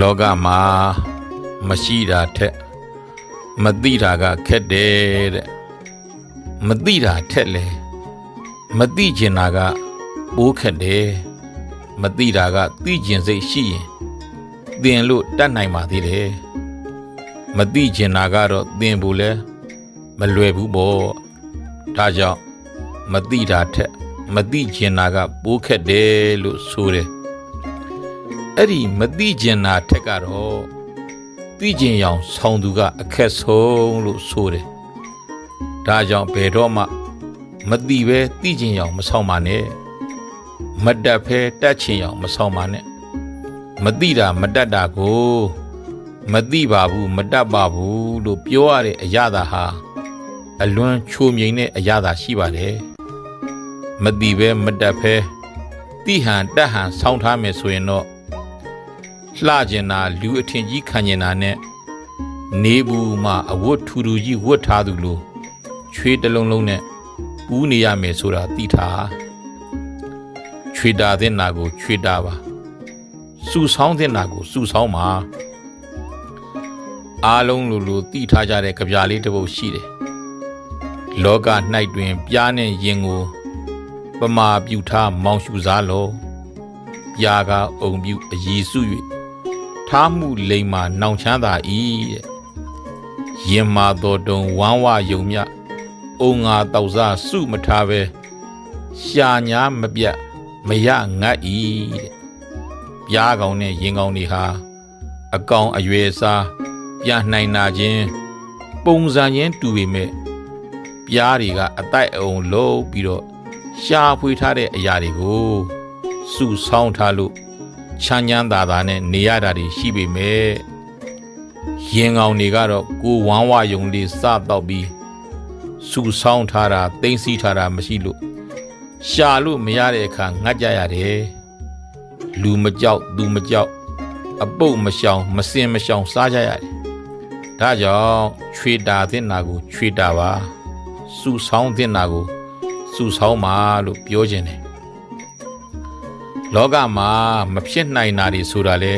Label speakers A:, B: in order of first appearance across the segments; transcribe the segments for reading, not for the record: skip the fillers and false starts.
A: လောကမှာမရှိတာထက်မသိတာကခက်တယ်တဲ့မသိတာထက်လေမသိကျင်တာကပိုးခက်တယ်မသိတာကသိကျင်စိတ်ရှိရင်သင်လို့တတ်နိုင်ပါသေးတယ်မသိကျင်တာကတော့သင်ဖို့လဲမလွယ်ဘူးပေါ့ဒါကြောင့်မသိတာထက်မသိကျင်တာကပိုးခက်တယ်လို့ဆိုတယ်အဲ့ဒီမသိကျင်တာထက်ကတော့သိကျင်ရောင်ဆောင်သူကအခက်ဆုံးလို့ဆိုတယ်ဒါကြောင့်ဘယ်တော့မှမသိပဲသိကျင်ရောင်မဆောင်ပါနဲ့မတတ်ဖဲတတ်ချင်ရောင်မဆောင်ပါနဲ့မသိတာမတတ်တာကိုမသိပါဘူးမတတ်ပါဘူးလို့ပြောရတဲ့အရာသာဟာအလွန်ချိုမြိန်တဲ့အရာသာရှိပါတယ်မသိပဲမတတ်ဖဲသိဟန်တတ်ဟန်ဆောင်ထားမယ်ဆိုရင်တော့လှကျင်တာလူအထင်ကြီးခံကျင်တာနဲ့နေဘူးမှာအဝတ်ထူထူကြီးဝတ်ထားသူလိုချွေးတစ်လုံးလုံးနဲ့ပူးနေရမယ်ဆိုတာသိထားချွေတာတဲ့နာကိုချွေတာပါစူဆောင်းတဲ့နာကိုစူဆောင်းပါအားလုံးလိုသိထားကြတဲ့ကြပြလေးတစ်ပုဒ်ရှိတယ်လောက၌တွင်ပြားနဲ့ရင်ကိုပမာပြုထားမောင်ရှူစားလောပြားကအုံပြုအည်စု၍ထားမှုလိမ်မာနောင်ချမ်းသာဤတဲ့ရင်မာတော်တုံဝမ်းဝယုံမြအုံငါတောက်စားစုမထားပဲရှာညာမပြတ်မရငတ်ဤတဲ့ပြားကောင်နဲ့ရင်ကောင်တွေဟာအကောင်အရွယ်စားပြနိုင်နာခြင်းပုံစံချင်းတူပေမဲ့ပြားတွေကအတိုက်အုံလုံးပြီးတော့ရှာဖွေထားတဲ့အရာတွေကိုစုဆောင်းထားလို့ချမ်းချမ်းသာသာနဲ့နေရတာတွေရှိပေမဲ့ရင်ကောင်တွေကတော့ကိုဝမ်းဝယုံလေးစတော့ပြီးစုဆောင်းထားတာသိမ်းဆည်းထားတာမရှိလို့ရှာလို့မရတဲ့အခါငတ်ကြရတယ်လူမကြောက်သူမကြောက်အပုတ်မရှောင်မစင်မရှောင်စားကြရတယ်ဒါကြောင့်ချွေတာတဲ့နာကိုချွေတာပါစုဆောင်းတဲ့နာကိုစုဆောင်းပါလို့ပြောခြင်းတယ်လောကမှာမဖြစ်နိုင်တာတွေဆိုတာလဲ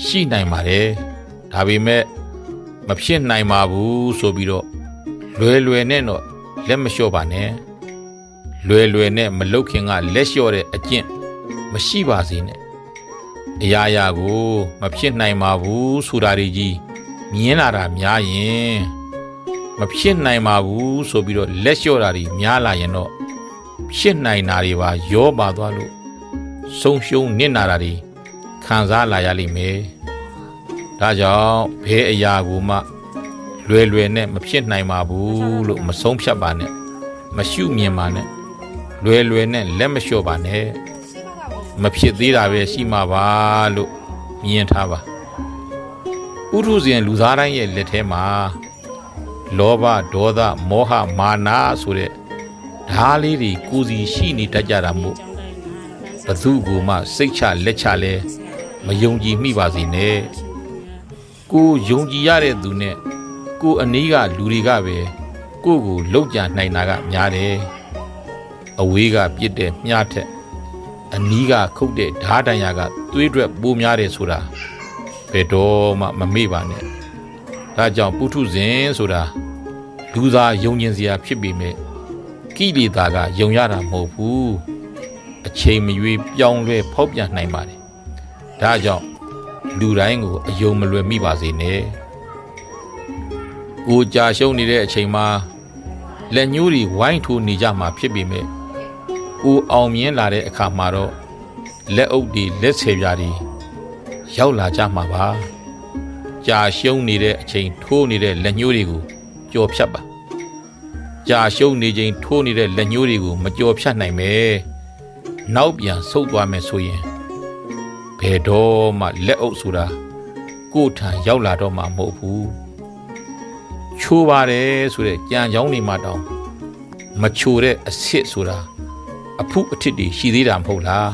A: ရှိနိုင်ပါတယ်ဒါပေမဲ့မဖြစ်နိုင်ပါဘူးဆိုပြီးတော့လွယ်နဲ့တော့လက်မလျှော့ပါနဲ့လွယ်နဲ့မလုတ်ခင်ကလက်လျှော့တဲ့အကျင့်မရှိပါစေနဲ့အရာရာကိုမဖြစ်နိုင်ပါဘူးဆိုတာတွေကြီးမြင်လာတာများရင်မဖြစ်နိုင်ပါဘူးဆိုပြီးတော့လက်လျှော့တာတွေများလာရင်တော့ဖြစ်နိုင်တာတွေပါရောပါသွားလို့ဆုံးရှုံးနစ်နာတာတွေခံစားလာရလိမ့်မယ်ဒါကြောင့်ဘယ်အရာကိုမှလွယ်နဲ့မဖြစ်နိုင်ပါဘူးလို့မဆုံးဖြတ်ပါနဲ့မရှုမြင်ပါနဲ့လွယ်နဲ့လက်မလျှော့ပါနဲ့မဖြစ်သေးတာပဲရှိမှာပါလို့မြင်ထားပါဥထုဇဉ်လူသားတိုင်းရဲ့လက်ထဲမှာလောဘဒေါသမောဟမာနဆိုတဲ့ဓာတ်လေးတွေကိုယ်စီရှိနေတတ်ကြတာမို့ဘသူကိုမှစိတ်ချလက်ချလဲမယုံကြည်မိပါစေနဲ့ကိုယုံကြည်ရတဲ့သူနဲ့ကိုအနီးကလူတွေကပဲကိုကိုလောက်ကြနိုင်တာကများတယ်အဝေးကပြစ်တဲ့မြားထက်အနီးကခုတ်တဲ့ဓာတ်တန်ရာကသွေးထွက်ပိုများတယ်ဆိုတာဘယ်တော့မှမမေ့ပါနဲ့ဒါကြောင့်ပုထုဇဉ်ဆိုတာလူသားယုံကျင်စရာဖြစ်ပေမဲ့ကိလေသာကယုံရတာမဟုတ်ဘူးအချိန်မရွေးပြောင်းလဲဖောက်ပြန်နိုင်ပါတယ်ဒါကြောင့်လူတိုင်းကိုအယုံမလွယ်မိပါစေနဲ့ကိုကြာရှုံးနေတဲ့အချိန်မှာလက်ညှိုးတွေဝိုင်းထိုးနေကြမှာဖြစ်ပေမဲ့ကိုအောင်မြင်လာတဲ့အခါမှာတော့လက်အုပ်တွေလက်ဆယ်ပြားတွေရောက်လာကြမှာပါကြာရှုံးနေတဲ့အချိန်ထိုးနေတဲ့လက်ညှိုးတွေကိုကြော်ဖြတ်ပါကြာရှုံးနေချိန်ထိုးနေတဲ့လက်ညှိုးတွေကိုမကြော်ဖြတ်နိုင်မယ်နောက်ပြန်ဆုတ်သွားမယ်ဆိုရင်ဘယ်တော့မှလက်အုပ်ဆိုတာကိုယ်ထံရောက်လာတော့မှာမဟုတ်ဘူးချိုးပါတယ်ဆိုတဲ့ကြံကြောင်းနေမှာတောင်မချိုတဲ့အစ်စ်ဆိုတာအဖုအထစ်တွေရှိသေးတာမဟုတ်လား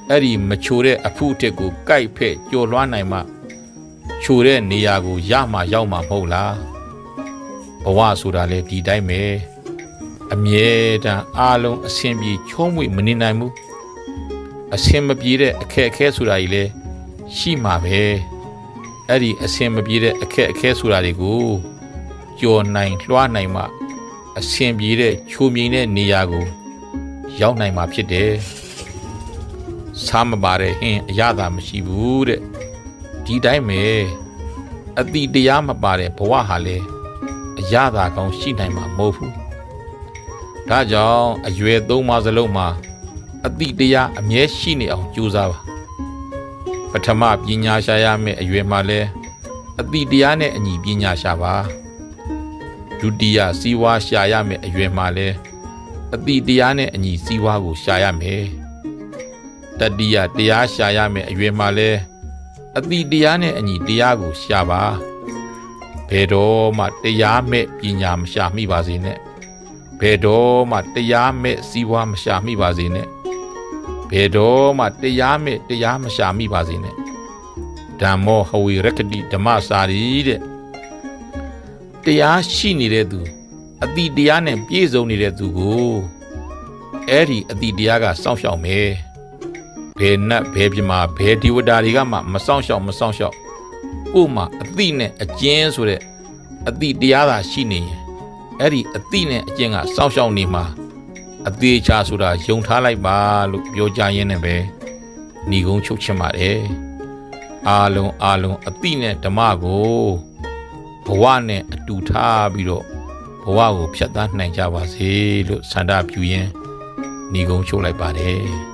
A: အဲ့ဒီမချိုတဲ့အဖုအထစ်ကိုကိုက်ဖက်ကြော်လွှမ်းနိုင်မှချိုတဲ့နေရာကိုရမှရောက်မှာမဟုတ်လားဘဝဆိုတာလေဒီတိုင်းပဲအမြဲတမ်းအားလုံးအဆင်ပြေချုံးမွေမနေနိုင်ဘူးအဆင်မပြေတဲ့အခက်အခဲဆိုတာကြီးလေ ရှိမှာပဲအဲ့ဒီအစင်မပြေတဲ့အခက်အခဲဆိုတာတွေကိုကြော်နိုင်လွှားနိုင်မှအစင်ပြေတဲ့ချိုမြိန်တဲ့နေရာကိုရောက်နိုင်မှာဖြစ်တယ်စားမပါတဲ့ဟင်းအရသာမရှိဘူးတဲ့ဒီတိုင်းပဲအတိတရားမပါတဲ့ဘဝဟာလေအရသာကောင်းရှိနိုင်မှာမဟုတ်ဘူးဒါကြောင့်အရွယ်သုံးပါးစလုံးမှာအတိတရားအမြဲရှိနေအောင်ကြိုးစားပါပထမပညာရှာရမယ့်အရွယ်မှာလဲအတိတရားနဲ့အညီပညာရှာပါဒုတိယစီးပွားရှာရမယ့်အရွယ်မှာလဲအတိတရားနဲ့အညီစီးပွားကိုရှာရမယ်တတိယတရားရှာရမယ့်အရွယ်မှာလဲအတိတရားနဲ့အညီတရားကိုရှာပါဘယ်တော့မှတရားမဲ့ပညာမရှာမိပါစေနဲ့ဘယ်တော့မှတရားမဲ့စီးပွားမရှာမိပါစေနဲ့ဘယ်တော့မှတရားမဲ့တရားမရှာမိပါစေနဲ့ဓမ္မောဟဝေရကတိဓမ္မစာရီတဲ့တရားရှိနေတဲ့သူအတိတရားနဲ့ပြည့်စုံနေတဲ့သူကိုအဲ့ဒီအတိတရားကစောင့်ရှောက်မယ်ဘယ်နတ်ဘယ်ပြမဘယ်ဒီဝတာတွေကမှမစောင့်ရှောက်ကို့မှာအတိနဲ့အကျဉ်းဆိုတဲ့အတိတရားသာရှိနေရင်အဲ့ဒီအတိနဲ့အကျဉ်းကစောင့်ရှောက်နေမှာအသေးချာဆိုတာယုံထားလိုက်ပါလို့ပြောကြရင်းနဲ့ပဲဏီကုန်းချုပ်ချင်ပါတယ်အားလုံးအတိနဲ့ဓမ္မကိုဘဝနဲ့အတူထားပြီးတော့ဘဝကိုဖြတ်သန်းနိုင်ကြပါစေလို့ဆန္ဒပြုရင်းဏီကုန်းချုပ်လိုက်ပါတယ်